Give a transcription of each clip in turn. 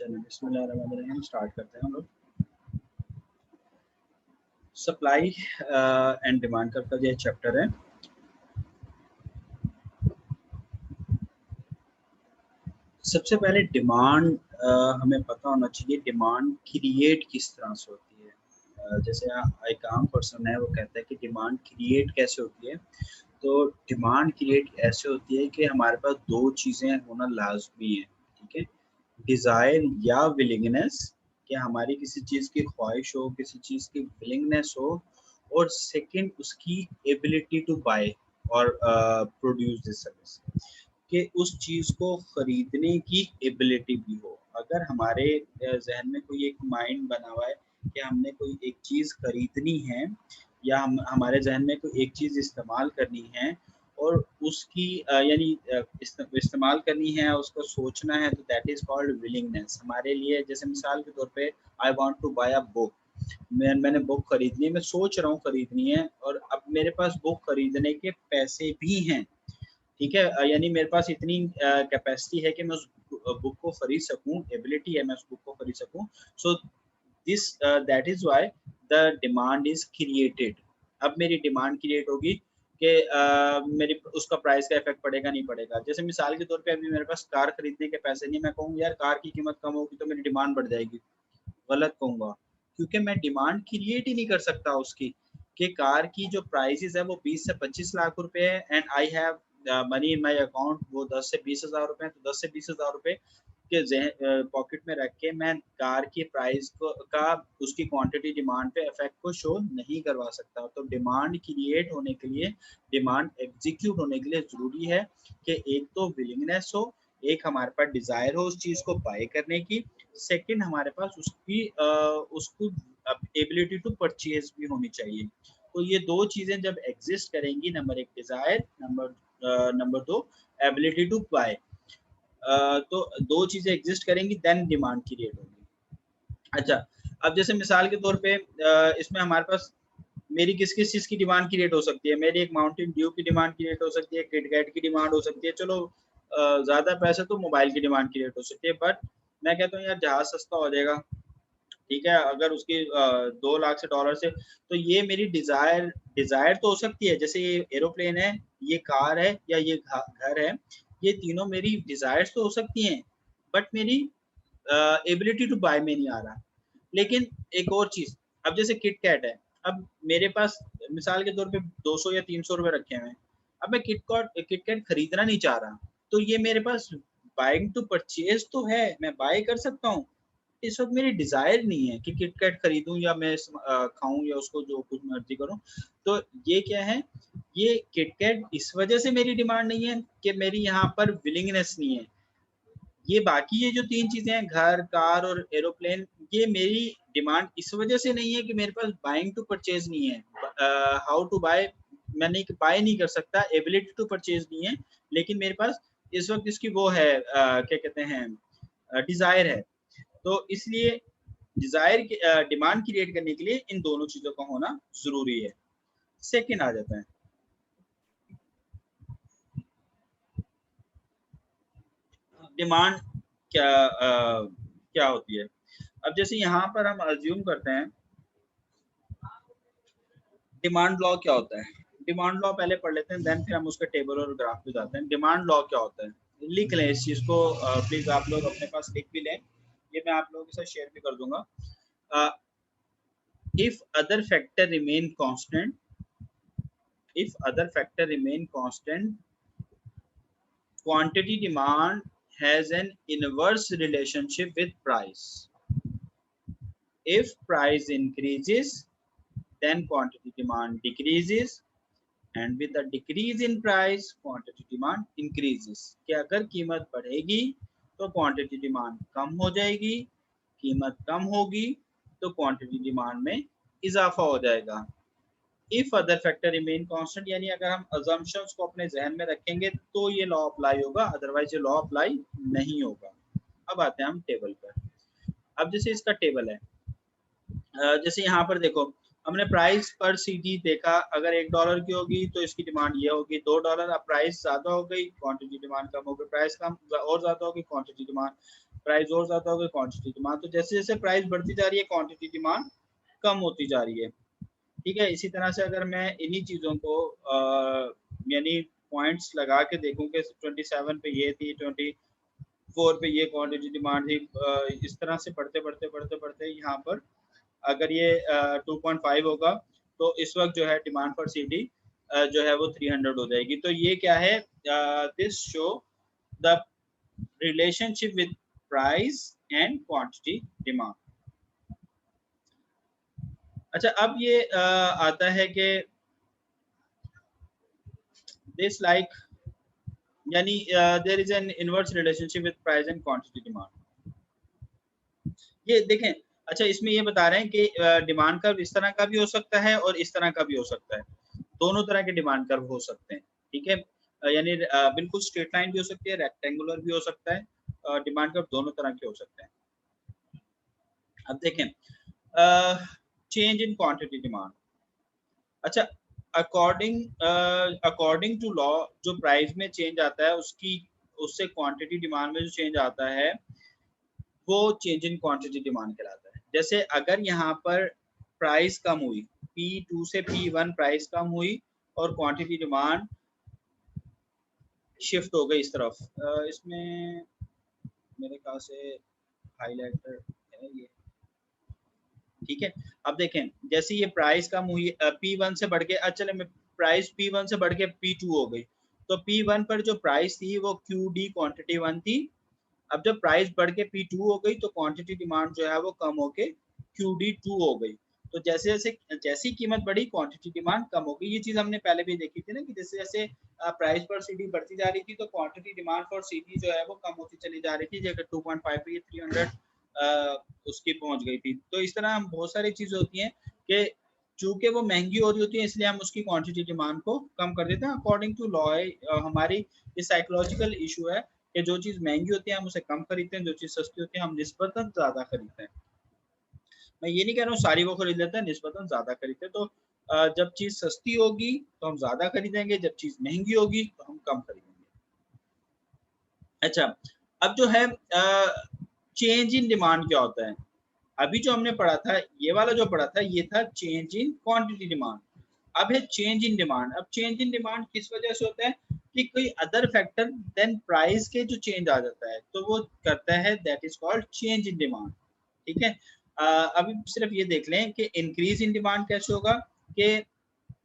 चलिए बिस्मिल्लाहिर्रहमानिर्रहीम स्टार्ट करते हैं हम लोग। सप्लाई एंड डिमांड का ये चैप्टर है। सबसे पहले डिमांड हमें पता होना चाहिए डिमांड क्रिएट किस तरह से होती है। जैसे एक आम पर्सन है वो कहता है कि डिमांड क्रिएट कैसे होती है। तो डिमांड क्रिएट ऐसे होती है कि हमारे पास दो चीज़ें होना लाजमी है, ठीक है। डिज़ायर या विलिंगनेस, कि हमारी किसी चीज़ की ख्वाहिश हो, किसी चीज़ की विलिंगनेस हो, और सेकंड उसकी एबिलिटी टू बाय और प्रोड्यूस दिस सर्विस, कि उस चीज़ को खरीदने की एबिलिटी भी हो। अगर हमारे जहन में कोई एक माइंड बना हुआ है कि हमने कोई एक चीज़ खरीदनी है, या हमारे जहन में कोई एक चीज़ इस्तेमाल करनी है और उसकी यानी इस्तेमाल करनी है, उसको सोचना है, तो दैट इज़ कॉल्ड विलिंगनेस। हमारे लिए जैसे मिसाल के तौर पे I want to buy a book, मैंने बुक खरीदनी है, मैं सोच रहा हूँ खरीदनी है, और अब मेरे पास बुक खरीदने के पैसे भी हैं, ठीक है। यानी मेरे पास इतनी कैपेसिटी है कि मैं उस बुक को खरीद सकूँ, एबिलिटी है मैं उस बुक को खरीद सकूँ। So this that is why the demand is created. अब मेरी डिमांड क्रिएट होगी कि मेरी उसका प्राइस का इफ़ेक्ट पड़ेगा नहीं पड़ेगा। जैसे मिसाल के तौर पे अभी मेरे पास कार खरीदने के पैसे नहीं, मैं कहूँ यार कार की कीमत कम होगी तो मेरी डिमांड बढ़ जाएगी। गलत कहूँगा, क्योंकि मैं डिमांड क्रिएट ही नहीं कर सकता उसकी, कि कार की जो प्राइसेस है वो 20 से 25 लाख रुपए है and I have money in my account, वो 10 से 20 हज़ार रुपए हैं, तो 10 से 20 हज़ार रुपए के पॉकेट में रख के मैं कार की प्राइस को का उसकी क्वांटिटी डिमांड पे इफेक्ट को शो नहीं करवा सकता। तो डिमांड क्रिएट होने के लिए, डिमांड एग्जीक्यूट होने के लिए जरूरी है कि एक तो विलिंगनेस हो, एक हमारे पास डिजायर हो उस चीज को बाय करने की, सेकंड हमारे पास उसको एबिलिटी टू परचेज भी होनी चाहिए। तो ये दो चीजें जब एग्जिस्ट करेंगी, नंबर एक डिजायर, नंबर दो एबिलिटी टू बाय, तो दो चीजें एग्जिस्ट करेंगी देन डिमांड क्रिएट होगी। अच्छा, अब जैसे मिसाल के तौर पे इसमें हमारे पास मेरी किस किस चीज की डिमांड क्रिएट हो सकती है। मेरी एक माउंटेन ड्यू की डिमांड क्रिएट हो सकती है, किटकैट की डिमांड हो सकती है। चलो ज्यादा पैसे तो मोबाइल की डिमांड क्रिएट हो सकती है, बट मैं कहता हूँ यार जहाज सस्ता हो जाएगा, ठीक है, अगर उसकी 2 लाख से डॉलर से, तो ये मेरी डिजायर डिजायर तो हो सकती है। जैसे ये एरोप्लेन है, ये कार है, या ये घर है, ये तीनों मेरी डिजायर्स तो हो सकती हैं, बट मेरी एबिलिटी टू बाय में नहीं आ रहा। लेकिन एक और चीज, अब जैसे किटकैट है, अब मेरे पास मिसाल के तौर पे 200 या 300 रुपए रखे हुए हैं, अब मैं किटकैट खरीदना नहीं चाह रहा, तो ये मेरे पास बाइंग टू परचेज तो है, मैं बाय कर सकता हूँ। इस वक्त मेरी डिजायर नहीं है कि किटकैट खरीदूं या मैं खाऊं या उसको जो कुछ मर्जी करूं। तो ये क्या है, ये किटकैट इस वजह से मेरी डिमांड नहीं है कि मेरी यहाँ पर विलिंगनेस नहीं है। ये बाकी ये जो तीन चीजें हैं, घर, कार और एरोप्लेन, ये मेरी डिमांड इस वजह से नहीं है कि मेरे पास बाइंग टू परचेज नहीं है, हाउ टू बाय मैं नहीं बाय नहीं कर सकता, एबिलिटी टू परचेज नहीं है, लेकिन मेरे पास इस वक्त इसकी वो है, क्या कहते हैं, डिजायर है। तो इसलिए डिजायर डिमांड क्रिएट करने के लिए इन दोनों चीजों का होना जरूरी है। सेकंड आ जाता है, डिमांड क्या होती है। अब जैसे यहाँ पर हम अज्यूम करते हैं, डिमांड लॉ क्या होता है। डिमांड लॉ पहले पढ़ लेते हैं, देन फिर हम उसके टेबल और ग्राफ पे जाते हैं। डिमांड लॉ क्या होता है, लिख लें इस चीज को, प्लीज आप लोग अपने पास लिख भी लें, ये मैं आप लोगों के साथ शेयर भी कर दूंगा। If other factor remain constant, if other factor remain constant, quantity demand has an inverse relationship with price. If price increases, then quantity demand decreases, and with a decrease in price, quantity demand increases. कि अगर कीमत बढ़ेगी तो quantity demand कम हो जाएगी, कीमत कम होगी तो क्वांटिटी डिमांड में इजाफा हो जाएगा। If other factor remain constant, यानी अगर हम अजम्पशंस को अपने जहन में रखेंगे तो ये लॉ अप्लाई होगा, अदरवाइज ये लॉ अप्लाई नहीं होगा। अब आते हैं हम टेबल पर। अब जैसे इसका टेबल है, जैसे यहाँ पर देखो, हमने प्राइस पर सीधी देखा, अगर $1 की होगी तो इसकी डिमांड ये होगी $2। अब प्राइस ज्यादा हो गई, क्वांटिटी डिमांड कम हो गई, प्राइस कम और ज्यादा होगी, क्वांटिटी डिमांड प्राइस और ज्यादा हो गई, क्वांटिटी डिमांड। तो जैसे जैसे प्राइस बढ़ती जा रही है क्वांटिटी डिमांड कम होती जा रही है। ठीक है, इसी तरह से अगर मैं इन्हीं चीजों को यानी पॉइंट्स लगा के देखूं कि 27 पे ये थी, 24 पे ये क्वांटिटी डिमांड थी, इस तरह से बढ़ते बढ़ते बढ़ते बढ़ते यहाँ पर अगर ये 2.5 होगा तो इस वक्त जो है डिमांड फॉर सीडी जो है वो 300 हो जाएगी। तो ये क्या है, this show the relationship with price and quantity demand. अच्छा, अब ये आता है कि दिस लाइक यानी there is an inverse relationship with price and quantity demand. ये देखें, अच्छा इसमें ये बता रहे हैं कि डिमांड कर्व इस तरह का भी हो सकता है और इस तरह का भी हो सकता है, दोनों तरह के डिमांड कर्व हो सकते हैं। ठीक है, यानी बिल्कुल स्ट्रेट लाइन भी हो सकती है, रेक्टेंगुलर भी हो सकता है, डिमांड कर्व दोनों तरह के हो सकते हैं। अब देखें चेंज इन क्वांटिटी डिमांड। अच्छा, अकॉर्डिंग टू लॉ जो प्राइस में चेंज आता है उससे क्वांटिटी डिमांड में जो चेंज आता है वो चेंज इन क्वांटिटी डिमांड कहलाता है। जैसे अगर यहाँ पर प्राइस कम हुई, P2 से P1 प्राइस कम हुई और क्वांटिटी डिमांड शिफ्ट हो गई इस तरफ, इसमें मेरे ख्याल से हाईलाइटर है ये। ठीक है, अब देखें जैसे ये प्राइस कम हुई P1 से बढ़ के, चले मैं प्राइस P1 से बढ़ के P2 हो गई, तो P1 पर जो प्राइस थी वो QD क्वांटिटी 1 थी। अब जब प्राइस बढ़ के P2 हो गई तो क्वांटिटी डिमांड जो है वो कम होके QD2 हो गई। तो जैसे जैसे जैसी कीमत बढ़ी क्वांटिटी डिमांड कम हो गई। ये चीज हमने पहले भी देखी थी ना कि जैसे जैसे प्राइस पर सीडी बढ़ती जा रही थी तो क्वांटिटी डिमांड फॉर सीडी जो है वो कम होती चली जा रही थी। जैसे 2.5 पे 300 उसकी पहुंच गई थी। तो इस तरह हम बहुत सारी चीजें होती हैं कि चूंकि वो महंगी हो रही होती है इसलिए हम उसकी क्वांटिटी डिमांड को कम कर देते हैं। अकॉर्डिंग टू लॉ हमारी ये साइकोलॉजिकल इशू है कि जो चीज महंगी होती है हम उसे कम खरीदते हैं, जो चीज सस्ती होती है हम निस्बतन ज्यादा खरीदते हैं। मैं ये नहीं कह रहा हूँ सारी वो खरीद लेते हैं, निस्बतन ज्यादा खरीदते हैं। तो जब चीज सस्ती होगी तो हम ज्यादा खरीदेंगे, जब चीज महंगी होगी तो हम कम खरीदेंगे। अच्छा, अब जो है चेंज इन डिमांड क्या होता है। अभी जो हमने पढ़ा था, ये वाला जो पढ़ा था ये था चेंज इन क्वांटिटी डिमांड। अब है चेंज इन डिमांड। अब चेंज इन डिमांड किस वजह से होता है कि कोई अदर फैक्टर देन प्राइस के जो चेंज आ जाता है तो वो करता है, that is called change in demand. ठीक है, अभी सिर्फ ये देख लें कि इंक्रीज इन डिमांड कैसे होगा कि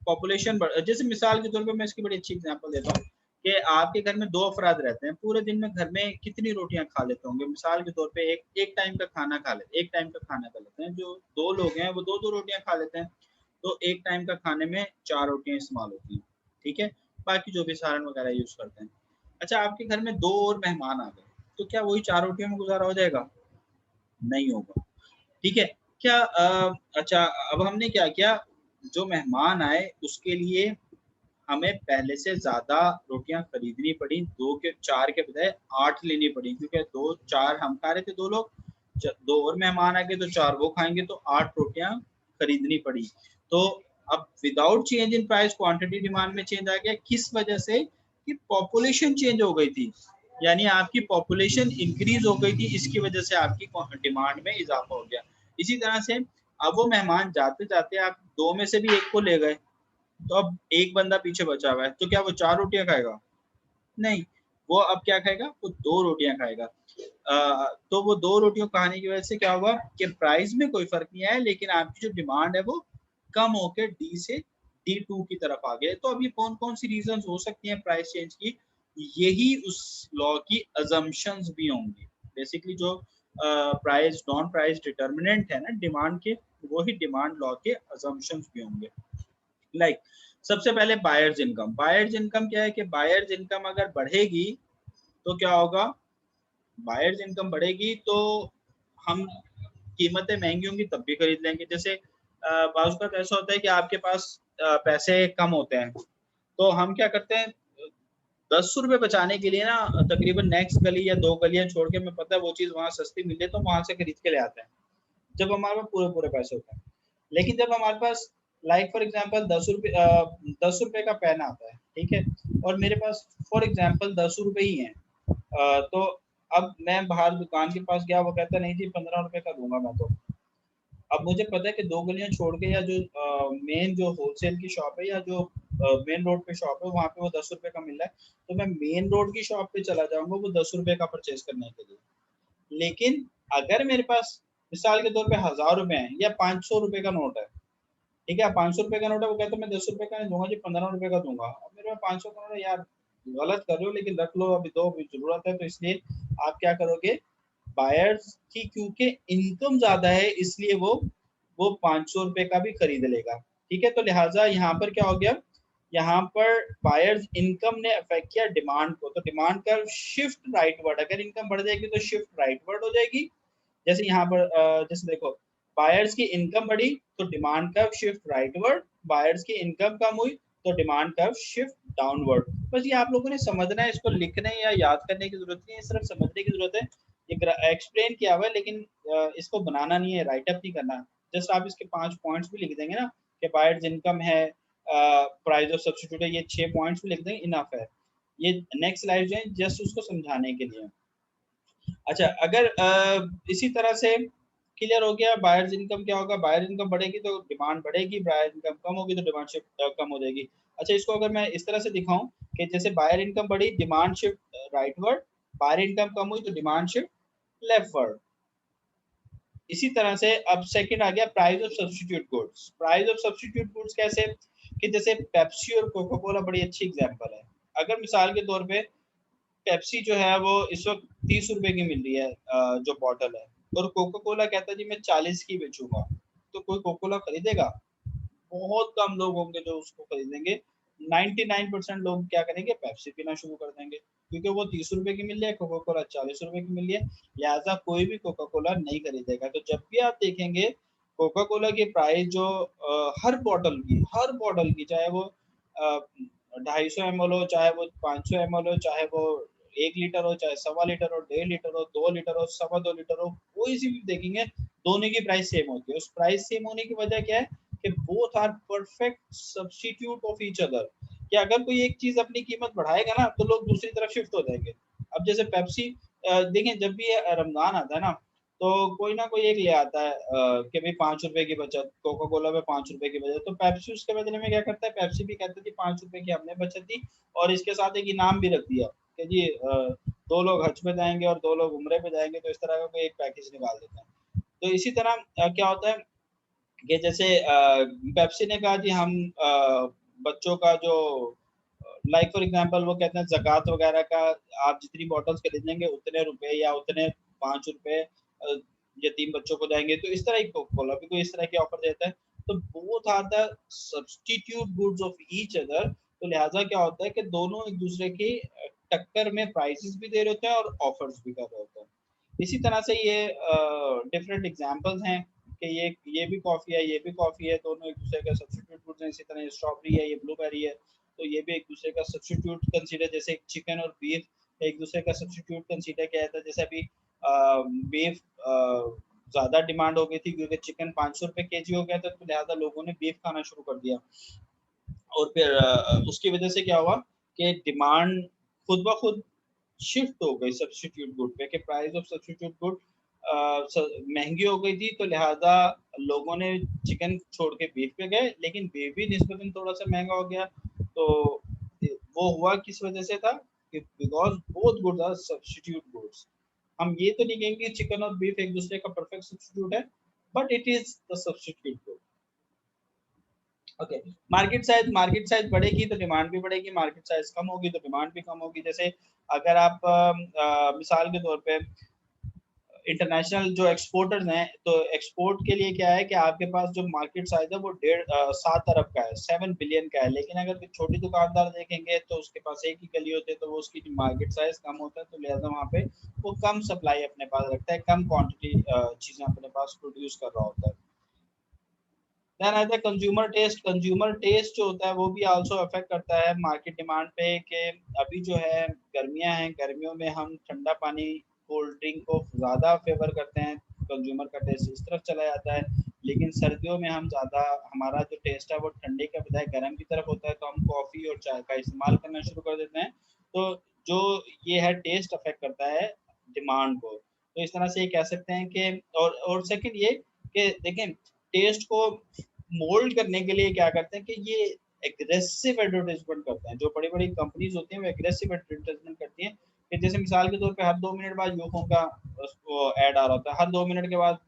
पॉपुलेशन बढ़, जैसे मिसाल के तौर पे मैं इसकी बड़ी अच्छी एग्जांपल देता हूँ कि आपके घर में 2 अफराद रहते हैं, पूरे दिन में घर में कितनी रोटियां खा लेते होंगे। मिसाल के तौर पे एक टाइम का खाना खा लेते, एक टाइम का खाना खा लेते हैं। जो 2 लोग हैं वो 2 रोटियां खा लेते हैं, तो एक टाइम का खाने में 4 रोटियां इस्तेमाल होती हैं। ठीक है, बाकी जो भी सालन वगैरह यूज करते हैं। अच्छा, आपके घर में 2 और मेहमान आ गए तो क्या वही 4 रोटियों में गुजारा हो जाएगा? नहीं होगा। ठीक है, क्या अच्छा, अब हमने क्या किया, जो मेहमान आए उसके लिए हमें पहले से ज्यादा रोटियां खरीदनी पड़ी, 4 के बजाय 8 लेनी पड़ी, क्योंकि 4 हम खा रहे थे 2 लोग, 2 और मेहमान आ गए तो 4 वो खाएंगे, तो 8 रोटियां खरीदनी पड़ी। तो अब without change in price quantity demand में चेंज आ गया। किस वजह से? कि पॉपुलेशन चेंज हो गई थी, यानी आपकी पॉपुलेशन इंक्रीज हो गई थी, इसकी वजह से आपकी डिमांड में इजाफा हो गया। इसी तरह से अब वो मेहमान जाते जाते आप 2 में से भी एक को ले गए, तो अब एक बंदा पीछे बचा हुआ है, तो क्या वो 4 रोटियां खाएगा? नहीं, वो अब क्या खाएगा? वो 2 रोटियां खाएगा। तो वो 2 रोटियों खाने की वजह से क्या हुआ कि प्राइस में कोई फर्क नहीं आया, लेकिन आपकी जो डिमांड है वो कम होकर डी से D2 की तरफ आ गए। तो अब ये कौन कौन सी रीजन हो सकती हैं प्राइस चेंज की? यही उस लॉ की अजम्पशंस भी होंगी। बेसिकली जो प्राइस नॉन प्राइस डिटर्मिनेंट है ना डिमांड के, वही डिमांड लॉ के अजम्पशंस भी होंगे। लाइक सबसे पहले बायर्स इनकम। बायर्स इनकम क्या है कि बायर्स इनकम अगर बढ़ेगी तो क्या होगा? बायर्स इनकम बढ़ेगी तो हम कीमतें महंगी होंगी तब भी खरीद लेंगे। जैसे बाज़ औक़ात ऐसा होता है कि आपके पास पैसे कम होते हैं तो हम क्या करते हैं, 10 रुपए बचाने के लिए ना तकरीबन नेक्स्ट गली या 2 गलियां छोड़ के, मैं पता है वो चीज वहां सस्ती मिल जाए तो वहां से खरीद के ले आते हैं जब हमारे पास पूरे पूरे पैसे होते हैं। लेकिन जब हमारे पास लाइक फॉर एग्जाम्पल 10 रुपए का पेन आता है, ठीक है, और मेरे पास फॉर एग्जाम्पल 10 रुपए ही हैं, तो अब मैं बाहर दुकान के पास गया, वो कहता नहीं जी 15 रुपए का दूंगा मैं तो। अब मुझे पता है कि 2 गलियाँ छोड़ के या जो मेन जो होलसेल की शॉप है या जो मेन रोड पे शॉप है, वहाँ पे वो 10 रुपए का मिल रहा है, तो मैं मेन रोड की शॉप पे चला जाऊँगा वो 10 रुपए का परचेज़ करने के लिए। लेकिन अगर मेरे पास मिसाल के तौर पे ₹1000 हैं या ₹500 का नोट है, ठीक है? ₹500 का नोट है, वो कहता है मैं ₹10 का नहीं दूँगा जी, ₹15 का दूँगा। अब मेरे पास 500 का नोट है, यार गलत कर रहे हो लेकिन रख लो, अभी दो, अभी ज़रूरत है, तो इसलिए आप क्या करोगे, बायर्स की क्योंकि इनकम ज़्यादा है इसलिए वो ₹500 का भी खरीद लेगा, ठीक है? तो लिहाज़ा यहाँ पर क्या हो गया, यहाँ पर बायर्स इनकम ने अफ़ेक्ट किया डिमांड को, तो डिमांड कर्व शिफ्ट राइटवर्ड, अगर इनकम बढ़ जाएगी तो शिफ्ट राइटवर्ड हो जाएगी। जैसे यहाँ पर जैसे देखो, बायर्स की इनकम बढ़ी तो demand curve shift rightward, buyers की इनकम कम हुई तो डिमांड कर्व शिफ्ट डाउनवर्ड। बस ये आप लोगों ने समझना है, इसको लिखने या याद करने की जरूरत नहीं है, सिर्फ समझने की जरूरत है। ये एक्सप्लेन किया हुआ है लेकिन इसको बनाना नहीं है, राइट अप नहीं करना। जस्ट आप इसके 5 पॉइंट्स भी लिख देंगे ना, कि बायर्स इनकम है, प्राइस ऑफ सब्स्टिट्यूट है, ये 6 पॉइंट्स भी लिख देंगे, इनफ है। ये नेक्स्ट स्लाइड जो है जस्ट उसको समझाने के लिए। अच्छा, अगर इसी तरह से क्लियर हो गया बायर्स इनकम क्या होगा, बायर इनकम बढ़ेगी तो डिमांड बढ़ेगी, बायर इनकम कम होगी तो डिमांड शिफ्ट कम हो जाएगी। अच्छा, इसको अगर मैं इस तरह से दिखाऊं कि जैसे बायर इनकम बढ़ी, demand shift rightward, buyer income कम हुई तो डिमांड शिफ्ट लेफ्टवर्ड। इसी तरह से अब सेकंड आ गया price of substitute goods. Price of substitute goods कैसे, कि जैसे पेप्सी और कोका कोला बड़ी अच्छी एग्जांपल है। अगर मिसाल के तौर पे पेप्सी जो है वो इस वक्त 30 रुपए की मिल रही है जो बॉटल है, और कोका कोला कहता है जी मैं 40 की बेचूंगा, तो कोई कोका कोला खरीदेगा? बहुत कम लोग होंगे जो उसको खरीदेंगे। 99% लोग क्या करेंगे, पेप्सी पीना शुरू कर देंगे, क्योंकि वो 30 रुपए की मिल रही है, कोका कोला 40 रुपए की मिल रही है, लिहाजा कोई भी कोका कोला नहीं खरीदेगा। तो जब भी आप देखेंगे कोका कोला की प्राइस जो हर बॉटल की चाहे वो 250 ml हो, चाहे वो 500 ml हो, चाहे वो 1 लीटर हो, चाहे 1.25 लीटर हो, 1.5 लीटर हो, 2 लीटर हो, 2.25 लीटर हो, कोई सी भी देखेंगे दोनों की प्राइस सेम होती है। उस प्राइस सेम होने की वजह क्या है, कि both are perfect substitute of each other. कि अगर कोई एक चीज अपनी कीमत बढ़ाएगा ना तो लोग दूसरी तरफ शिफ्ट हो जाएंगे। अब जैसे पेप्सी, देखें जब भी रमजान आता है ना, तो कोई ना कोई एक ले आता है कि भाई 5 रुपए की बचत, कोका कोला में 5 रुपए की बचत, तो पेप्सी उसके बदले में क्या करता है, पेप्सी भी कहता है कि 5 रुपए की हमने बचत दी, और इसके साथ एक इनाम भी रख दिया कि जी 2 लोग हज पे जाएंगे और 2 लोग उम्रे पे जाएंगे, तो इस तरह का कोई एक पैकेज निकाल देते हैं। तो इसी तरह क्या होता है कि जैसे पेप्सी ने कहा कि हम बच्चों का जो लाइक फॉर एग्जांपल वो कहते हैं ज़कात वगैरह का, आप जितनी बॉटल्स खरीदेंगे उतने रुपए या उतने 5 रुपए यतीम बच्चों को जाएंगे, तो इस तरह की कोका कोला भी कोई इस तरह की ऑफर देता है। तो both are the substitute goods of each other, तो लिहाजा क्या होता है कि दोनों एक दूसरे की टक्कर में प्राइसेस भी दे रहे होते हैं और ऑफर्स भी कर रहे होते हैं। इसी तरह से ये डिफरेंट एग्जांपल्स हैं कि ये भी कॉफ़ी है, ये भी कॉफ़ी है, दोनों एक दूसरे का सब्स्टिट्यूट गुड्स हैं। इसी तरह ये स्ट्रॉबेरी है, ये ब्लूबेरी है, तो ये भी एक दूसरे का सब्स्टिट्यूट कंसीडर, जैसे चिकन और बीफ एक दूसरे का सब्स्टिट्यूट कंसीडर किया जाता है। जैसे अभी बीफ ज़्यादा डिमांड हो गई थी क्योंकि चिकन 500 रुपये केजी हो गया था, तो लिहाजा लोगों ने बीफ खाना शुरू कर दिया। और फिर उसकी वजह से क्या हुआ कि डिमांड खुद ब खुद शिफ्ट हो गई सब्स्टिट्यूट गुड पे, कि प्राइस ऑफ सब्स्टिट्यूट गुड महंगी हो गई थी, तो लिहाजा लोगों ने चिकन छोड़ के बीफ पे गए, लेकिन बीफ भी निस्बतन थोड़ा सा महंगा हो गया। तो वो हुआ किस वजह से था, कि because both goods are substitute goods. हम ये तो नहीं कहेंगे चिकन और बीफ एक दूसरे का परफेक्ट सब्स्टिट्यूट है, but it is the substitute good. Okay, market size बढ़ेगी तो डिमांड भी बढ़ेगी, मार्केट साइज कम होगी तो डिमांड भी कम होगी। जैसे अगर आप मिसाल के तौर पे इंटरनेशनल जो एक्सपोर्टर्स हैं, तो एक्सपोर्ट के लिए क्या है कि आपके पास जो मार्केट साइज है वो 7 अरब का है, 7 बिलियन का है, लेकिन अगर कोई छोटी दुकानदार देखेंगे तो उसके पास एक ही गली होती है, तो वो उसकी मार्केट साइज कम होता है, तो लिहाजा वहाँ पे वो कम सप्लाई अपने पास रखता है, कम क्वांटिटी चीजें अपने पास प्रोड्यूस कर रहा होता है। देन आता है कंज्यूमर टेस्ट जो होता है वो भी आल्सो अफेक्ट करता है मार्केट डिमांड पे, कि अभी जो है गर्मियां हैं, गर्मियों में हम ठंडा पानी कोल्ड ड्रिंक को ज़्यादा फेवर करते हैं, कंज्यूमर का टेस्ट इस तरफ चला जाता है। लेकिन सर्दियों में हम ज़्यादा, हमारा जो टेस्ट है वो ठंडे के बजाय गर्म की तरफ होता है, तो हम कॉफ़ी और चाय का इस्तेमाल करना शुरू कर देते हैं। तो जो ये है टेस्ट अफेक्ट करता है डिमांड को। तो इस तरह से ये कह सकते हैं कि और सेकंड ये कि देखें टेस्ट को मोल्ड करने के लिए क्या करते हैं कि ये एग्रेसिव एडवर्टाइजमेंट करते हैं। जो बड़ी-बड़ी कंपनीज होती हैं वो एग्रेसिव एडवर्टाइजमेंट करती हैं कि जैसे मिसाल के तौर पे हर 2 मिनट बाद यूफोन का वो ऐड आ रहा होता है, हर 2 मिनट के बाद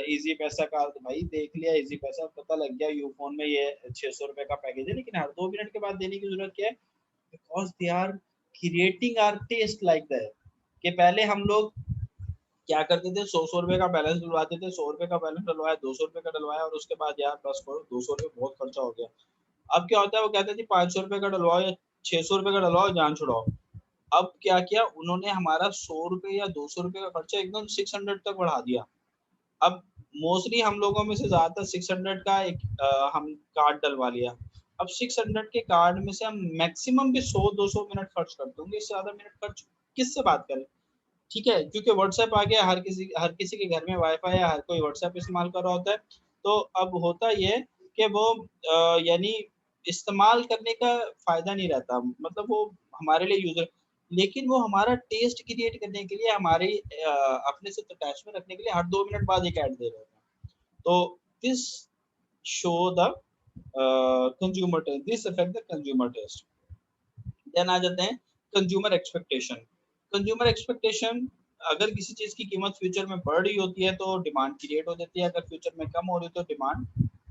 इजी पैसा का, तो भाई देख लिया इजी पैसा, पता लग गया यूफोन में ये 600 रुपए का पैकेज है, लेकिन हर 2 मिनट के बाद देने की जरूरत क्या है? Because they are creating our taste like that. कि पहले हम लोग क्या करते थे, 100 रुपए का बैलेंस डलवाते थे, 100 रुपए का बैलेंस डलवाया, 200 रुपए का डलवाया और उसके बाद यार बस करो, 200 रुपए बहुत खर्चा हो गया। अब क्या होता है, वो कहते थे 500 रुपए का डलवाओ या 600 रुपए का डलवाओ, जान छुड़ाओ। अब क्या किया उन्होंने, हमारा 100 रुपए या 200 रुपए का खर्चा एकदम 600 तक बढ़ा दिया। अब मोस्टली हम लोगों में से ज्यादातर 600 का एक हम कार्ड डलवा लिया। अब 600 के कार्ड में से हम मैक्सिमम भी 100-200 मिनट खर्च कर दूंगे, इससे ज्यादा मिनट खर्च किससे बात करें? ठीक है, क्योंकि व्हाट्सएप आ गया, हर किसी के घर में वाईफाई है, हर कोई व्हाट्सएप इस्तेमाल कर रहा होता है। तो अब होता ये कि वो यानी इस्तेमाल करने का फायदा नहीं रहता, मतलब वो हमारे लिए यूजर, लेकिन वो हमारा टेस्ट क्रिएट करने के लिए, हमारे अपने से अटैच में रखने के लिए हर 2 मिनट बाद एक ऐड दे रहे हैं। तो this show the consumer taste, this affect the consumer taste. Then आ जाते हैं कंज्यूमर एक्सपेक्टेशन। कंज्यूमर एक्सपेक्टेशन, अगर किसी चीज की कीमत फ्यूचर में बढ़ रही होती है तो डिमांड क्रिएट हो जाती है, अगर फ्यूचर में कम हो रही है तो डिमांड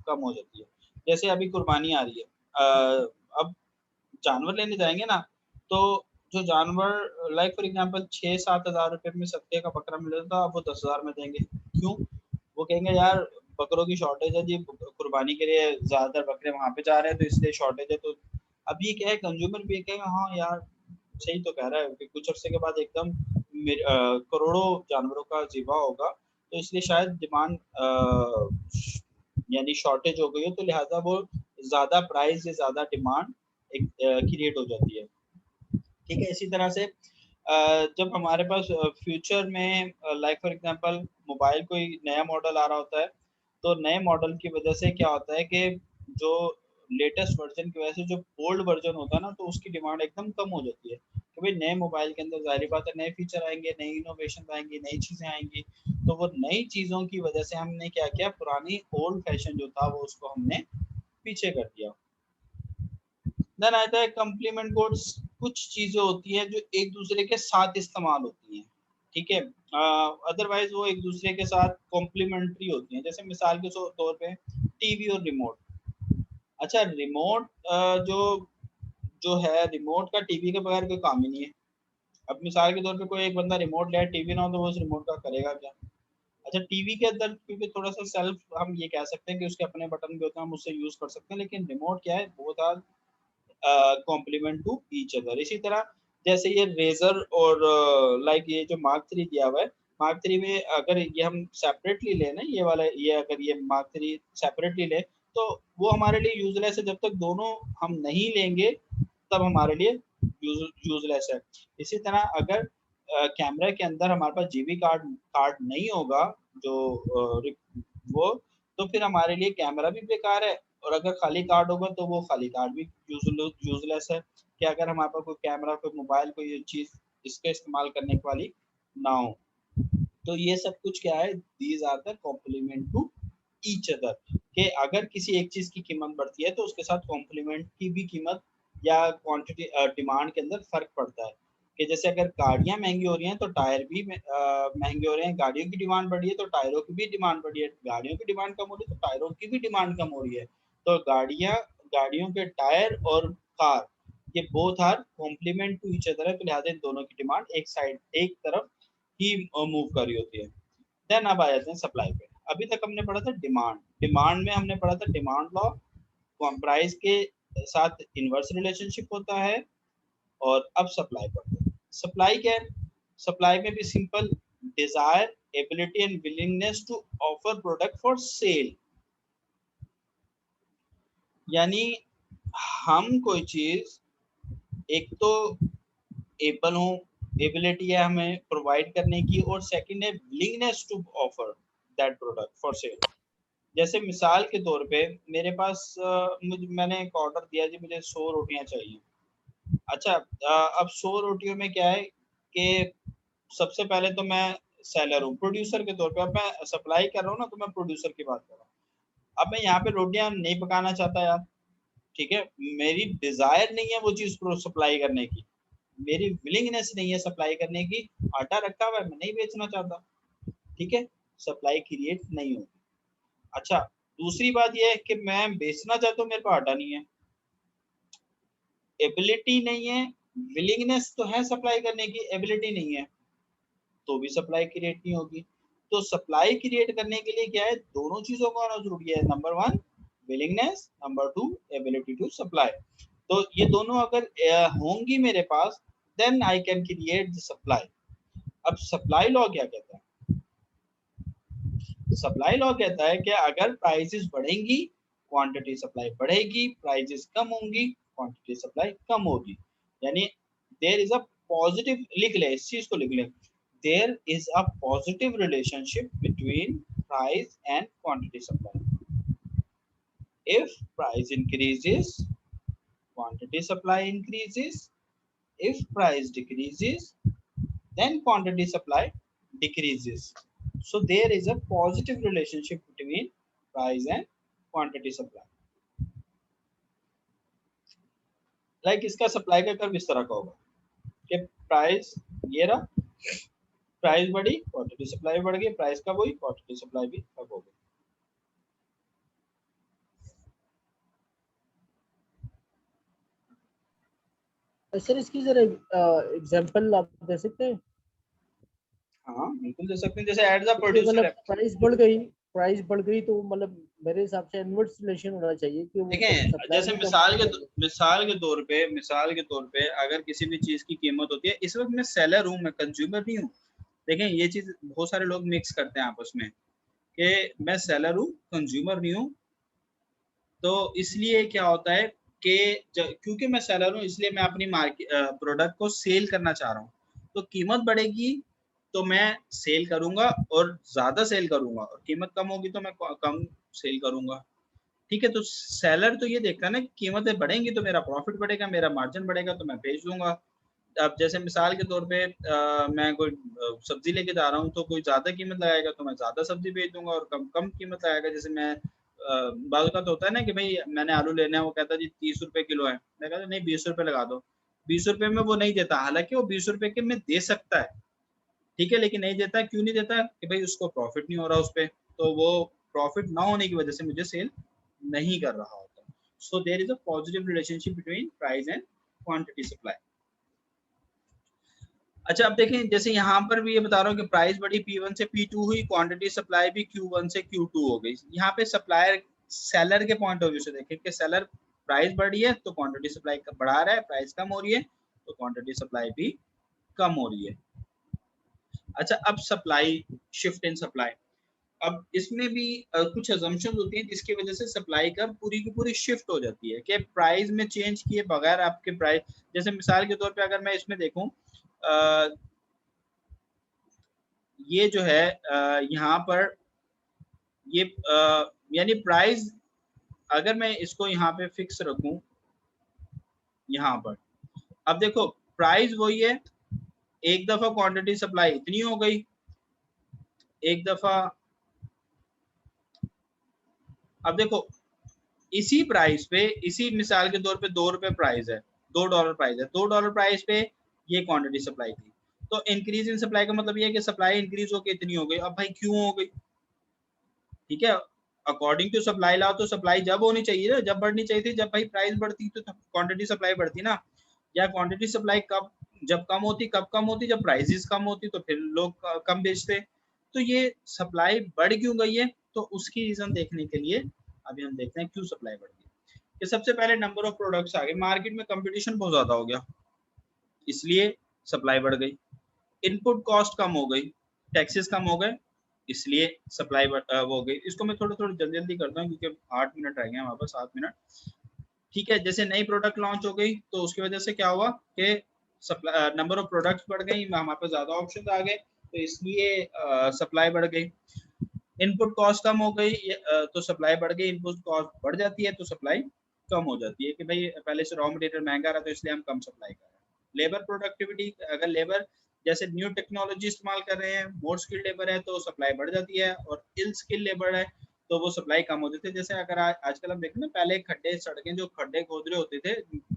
कम हो जाती है। जैसे अभी कुर्बानी आ रही है, अब जानवर लेने जाएंगे ना, तो जो जानवर लाइक फॉर एग्जांपल 6-7 हज़ार रुपए में सत्ते का बकरा मिल रहा था, अब वो 10 हज़ार में देंगे। क्यों? वो कहेंगे यार बकरों की शॉर्टेज है जी, कुर्बानी के लिए ज्यादातर बकरे वहां पे जा रहे हैं तो इसलिए शॉर्टेज है। तो अब ये क्या है, कंज्यूमर भी कहेगा हाँ यार सही तो कह रहा है कि कुछ अर्से के बाद एकदम करोड़ों जानवरों का ज़िबा होगा, तो इसलिए शायद डिमांड यानी शॉर्टेज हो गई हो, तो लिहाजा वो ज़्यादा प्राइस या ज़्यादा डिमांड क्रिएट हो जाती है। ठीक है, इसी तरह से जब हमारे पास फ्यूचर में लाइक फॉर एग्जांपल मोबाइल कोई नया मॉडल आ रहा होता है, तो नए मॉडल की वजह से क्या होता है कि जो लेटेस्ट वर्जन की वजह से जो ओल्ड वर्जन होता है ना, तो उसकी डिमांड एकदम कम हो जाती है कि भाई नए मोबाइल के अंदर जाहिर बात है नए फीचर आएंगे, नई इनोवेशन आएंगी, नई चीज़ें आएंगी। तो वो नई चीज़ों की वजह से हमने क्या किया, पुरानी ओल्ड फैशन जो था वो उसको हमने पीछे कर दिया। देन आता है कॉम्प्लीमेंट कोड्स। कुछ चीजें होती हैं जो एक दूसरे के साथ इस्तेमाल होती हैं, ठीक है, अदरवाइज वो एक दूसरे के साथ कॉम्प्लीमेंट्री होती हैं। जैसे मिसाल के तौर पे टीवी और रिमोट। अच्छा रिमोट जो जो है, रिमोट का टीवी के बगैर कोई काम ही नहीं है। अब मिसाल के तौर पे कोई एक बंदा रिमोट ले, टीवी ना हो, तो वो उस रिमोट का करेगा क्या? अच्छा टीवी के अंदर क्योंकि थोड़ा सा सेल्फ हम ये कह सकते हैं कि उसके अपने बटन भी होते हैं, हम उससे यूज कर सकते हैं, लेकिन रिमोट क्या है, बहुत कॉम्प्लीमेंट टू ईच अदर। इसी तरह जैसे ये रेजर और लाइक ये जो मार्क 3 दिया हुआ है, मार्क 3 में अगर ये हम सेपरेटली लें ना, ये वाला, ये अगर ये मार्क 3 सेपरेटली ले, तो वो हमारे लिए यूजलेस है। जब तक दोनों हम नहीं लेंगे तब हमारे लिए यूजलेस है। इसी तरह अगर कैमरा के अंदर हमारे पास जीबी कार्ड कार्ड नहीं होगा, जो वो, तो फिर हमारे लिए कैमरा भी बेकार है, और अगर खाली कार्ड होगा तो वो खाली कार्ड भी यूजलेस है। कि अगर हमारे पास कोई कैमरा, कोई मोबाइल, कोई चीज इसके इस्तेमाल करने वाली ना हो। तो ये सब कुछ क्या है, these are the complement to each other. कि अगर किसी एक चीज की कीमत बढ़ती है तो उसके साथ कॉम्प्लीमेंट की भी कीमत या क्वांटिटी डिमांड के अंदर फर्क पड़ता है। कि जैसे अगर गाड़ियां महंगी हो रही हैं तो टायर भी महंगे हो रहे हैं, गाड़ियों की डिमांड बढ़ी है तो टायरों की भी डिमांड बढ़ी है, गाड़ियों की डिमांड कम हो रही है तो टायरों की भी डिमांड कम हो रही है। तो गाड़ियों के टायर और कार, ये both are complement to each other है, तो लिहाजा इन दोनों की डिमांड एक तरफ ही मूव कर रही होती है। देन अब आ जाते हैं सप्लाई पे। अभी तक हमने पढ़ा था डिमांड, डिमांड में हमने पढ़ा था डिमांड लॉ, प्राइस के साथ इनवर्स रिलेशनशिप होता है। और अब सप्लाई पढ़ते हैं। सप्लाई क्या है? सप्लाई में भी simple, desire, ability and willingness to offer product for sale. यानी हम कोई चीज, एक तो एबल हो, एबिलिटी है हमें प्रोवाइड करने की, और सेकंड है willingness to offer that product for sale. जैसे मिसाल के तौर पे मेरे पास मैंने एक ऑर्डर दिया जी, मुझे 100 रोटियां चाहिए। अच्छा अब 100 रोटियों में क्या है कि सबसे पहले तो मैं सेलर हूँ प्रोड्यूसर के तौर पे, अब मैं सप्लाई कर रहा हूँ ना, तो मैं प्रोड्यूसर की बात कर रहा हूँ। अब मैं यहाँ पे रोटियां नहीं पकाना चाहता यार, ठीक है, मेरी डिजायर नहीं है वो चीज सप्लाई करने की, मेरी विलिंगनेस नहीं है सप्लाई करने की, आटा रखा हुआ है मैं नहीं बेचना चाहता, ठीक है, सप्लाई क्रिएट नहीं होगी। अच्छा, दूसरी बात यह है कि मैं बेचना चाहता हूँ, मेरे पास आटा नहीं है, एबिलिटी नहीं है, विलिंगनेस तो है सप्लाई करने की, एबिलिटी नहीं है, तो भी सप्लाई क्रिएट नहीं होगी। तो सप्लाई क्रिएट करने के लिए क्या है, दोनों चीजों का होना जरूरी है, number one willingness, number two ability to supply. तो ये दोनों अगर होंगी मेरे पास, then I can create the supply. अब सप्लाई लॉ क्या कहता है, सप्लाई लॉ कहता है कि अगर प्राइसेस बढ़ेंगी क्वांटिटी सप्लाई बढ़ेगी, प्राइसेस कम होंगी क्वांटिटी सप्लाई कम होगी। यानी देयर इज अ पॉजिटिव, लिख ले इस चीज को, लिख ले, there is a positive relationship between price and quantity supply. If price increases quantity supply increases, if price decreases then quantity supply decreases. So there is a positive relationship between price and quantity supply. Like इसका supply का curve इस तरह का होगा कि price ये रहा, price बढ़ी क्वांटिटी सप्लाई बढ़ गई, प्राइस कब हुई क्वांटिटी सप्लाई भी कब हो गई। सर इसकी जरा एग्जांपल आप दे सकते हैं? हाँ बिल्कुल दे सकते हैं, जैसे एड द कि प्रोड्यूसर मतलब है। प्राइस बढ़ गई तो मतलब मेरे हिसाब से इनवर्स रिलेशन होना चाहिए कि वो देखें सप्लाई जैसे भी कम होनी चाहिए। मिसाल के तौर पे अगर किसी भी चीज की कीमत होती है, इस वक्त मैं सेलर हूँ, मैं कंज्यूमर नहीं हूँ। देखें ये चीज बहुत सारे लोग मिक्स करते हैं आपस में कि मैं सेलर हूँ कंज्यूमर नहीं हूँ। तो इसलिए क्या होता है कि क्योंकि मैं सेलर हूँ इसलिए मैं अपनी मार्केट प्रोडक्ट को सेल करना चाह रहा हूँ, तो कीमत बढ़ेगी तो मैं सेल करूंगा और ज्यादा सेल करूंगा, और कीमत कम होगी तो मैं कम सेल करूंगा। ठीक है, तो सेलर तो ये देखता है ना कि कीमतें बढ़ेंगी तो मेरा प्रॉफिट बढ़ेगा, मेरा मार्जिन बढ़ेगा तो मैं बेच दूंगा। अब जैसे मिसाल के तौर पे मैं कोई सब्जी लेके जा रहा हूँ, तो कोई ज्यादा कीमत लगाएगा तो मैं ज्यादा सब्जी बेच दूंगा, और कम कम कीमत लगाएगा, जैसे मैं बात का तो होता है ना कि भाई मैंने आलू लेना है, वो कहता है जी 30 रुपए किलो है, मैं कहता नहीं 20 रुपए लगा दो, 20 रुपए में वो नहीं देता, हालांकि वो 20 रुपए के में दे सकता है, ठीक है, लेकिन नहीं देता, क्यों नहीं देता कि भाई उसको प्रॉफिट नहीं हो रहा उस पर, तो वो प्रॉफिट ना होने की वजह से मुझे सेल नहीं कर रहा होता। So there is a positive relationship between price and quantity supply. अच्छा, अब देखें जैसे यहाँ पर भी ये बता रहा हूँ कि प्राइस बढ़ी P1 से P2 हुई, क्वांटिटी सप्लाई भी Q1 से Q2 हो गई। यहाँ पे सप्लायर सेलर के पॉइंट ऑफ व्यू से देखें कि सेलर प्राइस बढ़ी है तो क्वांटिटी सप्लाई बढ़ा रहा है, प्राइस कम हो रही है तो क्वांटिटी सप्लाई भी कम हो रही है। अच्छा, अब सप्लाई, शिफ्ट इन सप्लाई, अब इसमें भी कुछ अजम्पशंस होती हैं जिसकी वजह से सप्लाई का पूरी की पूरी शिफ्ट हो जाती है कि प्राइस में चेंज किए बगैर आपके प्राइस, जैसे मिसाल के तौर पे अगर मैं इसमें देखूं, ये जो है यहाँ पर ये यानी प्राइस, अगर मैं इसको यहाँ पे फिक्स रखूं यहाँ पर, अब देखो प्राइस वही है, एक दफा क्वांटिटी सप्लाई इतनी हो गई, एक दफा, अब देखो इसी प्राइस पे, इसी मिसाल के तौर पे $2 प्राइस है, $2 प्राइस है, $2 प्राइस पे ये क्वांटिटी सप्लाई थी, तो इंक्रीज इन सप्लाई का मतलब ये है कि सप्लाई इंक्रीज होकर इतनी हो गई। अब भाई क्यों हो गई, ठीक है, अकॉर्डिंग टू सप्लाई लॉ तो सप्लाई जब होनी चाहिए ना, जब बढ़नी चाहिए थी, जब भाई प्राइस बढ़ती तो क्वांटिटी सप्लाई बढ़ती ना, या क्वांटिटी सप्लाई कब, जब कम होती, कब कम होती, जब प्राइसेस कम होती तो फिर लोग कम बेचते। तो ये सप्लाई बढ़ क्यों गई है, तो उसकी रीजन देखने के लिए अभी हम देखते हैं क्यों सप्लाई बढ़ गई। कि सबसे पहले नंबर ऑफ प्रोडक्ट्स आ गए मार्केट में, कंपटीशन बहुत ज्यादा हो गया इसलिए सप्लाई बढ़ गई, इनपुट कॉस्ट कम हो गई, टैक्सेस कम हो गए इसलिए सप्लाई वो हो गई। इसको मैं थोड़ा थोड़ा जल्दी जल्दी करता हूँ क्योंकि 8 मिनट रह गए हैं वापस, 7 मिनट, ठीक है। जैसे नई प्रोडक्ट लॉन्च हो गई तो उसकी वजह से क्या हुआ कि नंबर ऑफ प्रोडक्ट्स बढ़ गई, हमारे पास ज्यादा ऑप्शन आ गए तो इसलिए सप्लाई बढ़ गई। इनपुट कॉस्ट कम हो गई तो सप्लाई बढ़ गई, इनपुट कॉस्ट बढ़ जाती है तो सप्लाई कम हो जाती है कि भाई पहले से रॉ मटेरियल महंगा रहा तो इसलिए हम कम सप्लाई कर रहे हैं। लेबर प्रोडक्टिविटी, अगर लेबर जैसे न्यू टेक्नोलॉजी इस्तेमाल कर रहे हैं, मोर स्किल्ड लेबर है तो सप्लाई बढ़ जाती है, और इल स्किल लेबर है तो वो सप्लाई कम होती थी। जैसे अगर आजकल हम देखें ना, पहले खड्डे सड़कें जो खड्डे खोद रहे होते थे,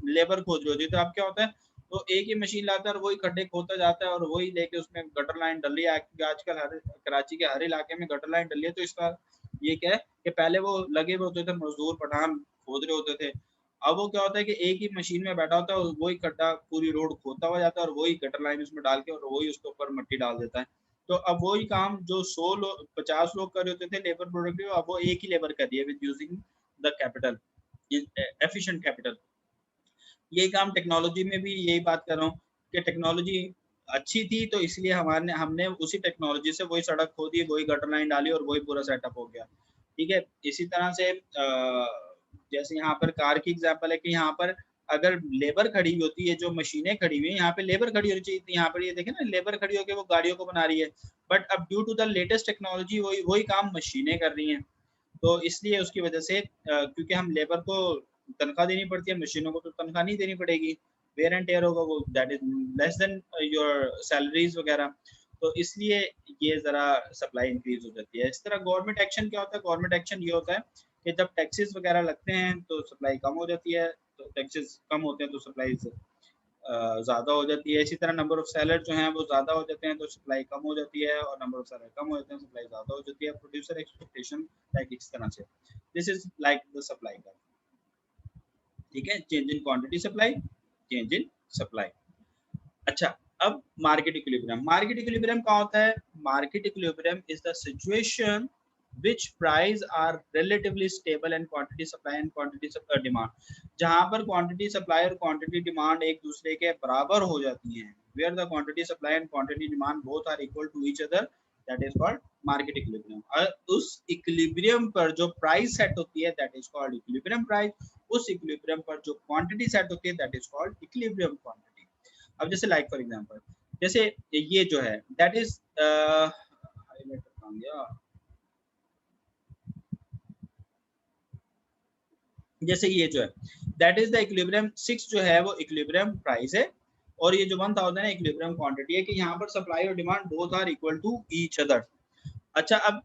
लेबर खोद रही होती, तो अब क्या होता है, तो एक ही मशीन लाता है और वही खड्डे खोदता जाता है और वही लेके उसमें गटर लाइन डल रही है। आजकल हर कराची के हर इलाके में गटर लाइन डल रही है। तो इसका ये क्या है कि पहले वो लगे हुए होते थे, मजदूर पठान खोद रहे होते थे, अब वो क्या होता है कि एक ही मशीन में बैठा होता है, वही खड्डा पूरी रोड खोदता हुआ जाता है और वही गटर लाइन उसमें डाल के और वही उसके ऊपर मिट्टी डाल देता है। तो अब वही काम जो 100 लोग 50 लोग कर रहे होते थे लेबर प्रोडक्टिव, अब वो एक ही लेबर कर रही है with using the capital, efficient capital. यही काम टेक्नोलॉजी में भी यही बात कर रहा हूँ कि टेक्नोलॉजी अच्छी थी तो इसलिए हमारे हमने उसी टेक्नोलॉजी से वही सड़क खोदी, वही गटर लाइन डाली और वही पूरा सेटअप हो गया। ठीक है, इसी तरह से जैसे यहाँ पर कार की एग्जांपल है कि यहाँ पर अगर लेबर खड़ी हुई होती है, जो मशीनें खड़ी हुई हैं, यहाँ पे लेबर खड़ी होनी चाहिए थी, यहाँ पर ये देखें ना, लेबर खड़ी होकर वो गाड़ियों को बना रही है, बट अब due to the latest technology वही काम मशीनें कर रही हैं। तो इसलिए उसकी वजह से क्योंकि हम लेबर को तनख्वाह देनी पड़ती है, मशीनों को तो तनख्वाह नहीं देनी पड़ेगी, वेयर एंड टेयर होगा वो, that is less than your salaries वगैरह। तो इसलिए ये जरा सप्लाई इंक्रीज हो जाती है। इस तरह गवर्नमेंट एक्शन क्या होता है, गवर्नमेंट एक्शन ये होता है कि जब टैक्सेस वगैरह लगते हैं तो सप्लाई कम हो जाती है, तो टैक्सेस कम होते हैं तो सप्लाई ज़्यादा हो जाती है। इसी तरह नंबर ऑफ सेलर जो हैं वो ज़्यादा हो जाते हैं तो सप्लाई कम हो जाती है, और नंबर ऑफ सेलर कम हो जाते हैं सप्लाई ज़्यादा हो जाती है। प्रोड्यूसर एक्सपेक्टेशन लाइक इस तरह से, this is like the supply का। ठीक है, change in quantity supply, change in supply. अच्छा, अब मार्केट इक्विलिब्रियम। मार्केट इक्विलिब्रियम क्या होता है? Market equilibrium is the situation which price are relatively stable and quantity supply and quantity demand, जहां पर quantity supply और quantity demand एक दूसरे के बराबर हो जाती हैं, where the quantity supply and quantity demand both are equal to each other, that is called market equilibrium। और उस equilibrium पर जो price set होती है that is called equilibrium price, उस equilibrium पर जो quantity set होती है that is called equilibrium quantity। अब जैसे like for example, जैसे ये जो है that is highlight कर गया, जैसे ये जो है दैट इज द इक्विलिब्रियम 6 जो है वो इक्विलिब्रियम प्राइस है, और ये जो 1000 है इक्विलिब्रियम क्वांटिटी है, कि यहाँ पर सप्लाई और demand both are equal to each other. अच्छा, अब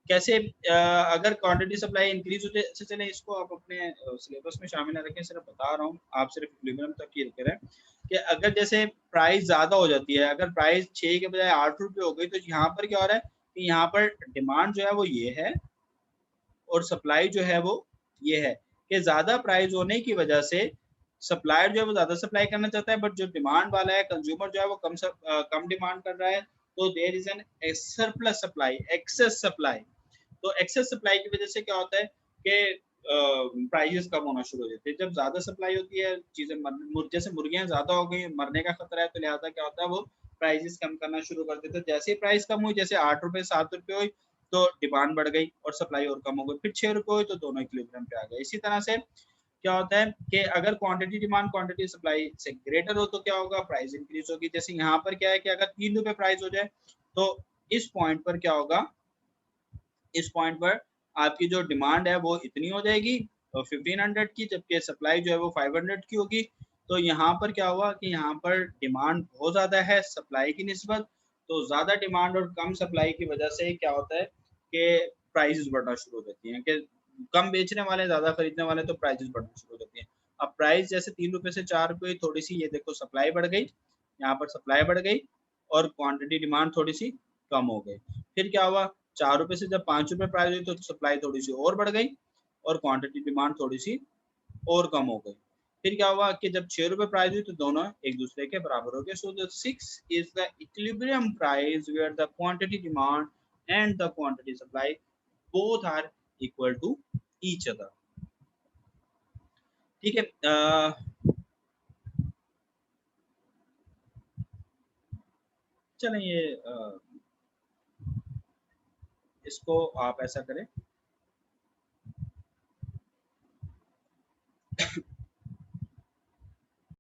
कैसे अगर क्वांटिटी सप्लाई इंक्रीज होते से, चले इसको आप अपने सिलेबस में शामिल न रखें, सिर्फ बता रहा हूँ, आप सिर्फ इक्विलिब्रियम तक ही रखे रहें कि अगर जैसे प्राइस ज्यादा हो जाती है, अगर प्राइस 6 के बजाय 8 रुपये हो गई, तो यहाँ पर क्या हो रहा है कि यहाँ पर डिमांड जो है वो ये है और सप्लाई जो है वो ये है, कि ज्यादा प्राइस होने की वजह से सप्लायर जो है वो ज्यादा सप्लाई करना चाहता है, बट जो डिमांड वाला है कंज्यूमर जो है वो कम डिमांड कर रहा है, तो there is an surplus supply, excess supply. तो एक्सेस सप्लाई की वजह से क्या होता है कि प्राइसेस कम होना शुरू हो जाते हैं। जब ज्यादा सप्लाई होती है, चीजें जैसे मुर्गियां ज्यादा हो गई, मरने का खतरा है, तो लिहाजा क्या होता है वो प्राइसेस कम करना शुरू कर देते हैं। जैसे ही प्राइस कम हुई, जैसे 8 रुपए 7 रुपए हुई, तो डिमांड बढ़ गई और सप्लाई और कम हो गई, फिर 6 रुपए हुई तो दोनों इक्विलिब्रियम पे आ गए। इसी तरह से क्या होता है कि अगर क्वांटिटी डिमांड क्वांटिटी सप्लाई से ग्रेटर हो तो क्या होगा, प्राइस इंक्रीज होगी। जैसे यहाँ पर क्या है कि अगर 3 रुपए प्राइस हो जाए, तो इस पॉइंट पर क्या होगा, इस पॉइंट पर आपकी जो डिमांड है वो इतनी हो जाएगी 1500 की, जबकि सप्लाई जो है वो 500 की होगी। तो यहाँ पर क्या हुआ कि यहाँ पर डिमांड बहुत ज्यादा है सप्लाई की निस्बत, तो ज्यादा डिमांड और कम सप्लाई की वजह से क्या होता है कि प्राइसेस बढ़ना शुरू हो जाती हैं, कि कम बेचने वाले ज्यादा खरीदने वाले, तो प्राइसेस बढ़ना शुरू हो जाती हैं। अब प्राइस जैसे 3 रुपए से 4 रुपए, थोड़ी सी ये देखो सप्लाई बढ़ गई, यहाँ पर सप्लाई बढ़ गई और क्वांटिटी डिमांड थोड़ी सी कम हो गई। फिर क्या हुआ, 4 रुपए से जब 5 रुपए प्राइस हुई तो सप्लाई थोड़ी सी और बढ़ गई और क्वांटिटी डिमांड थोड़ी सी और कम हो गई। फिर क्या हुआ कि जब 6 रुपए प्राइस हुई तो दोनों एक दूसरे के बराबर हो गए। So the 6 is the equilibrium price where the quantity demand and the quantity supply both are equal to each other. ठीक है, चलें ये इसको आप ऐसा करें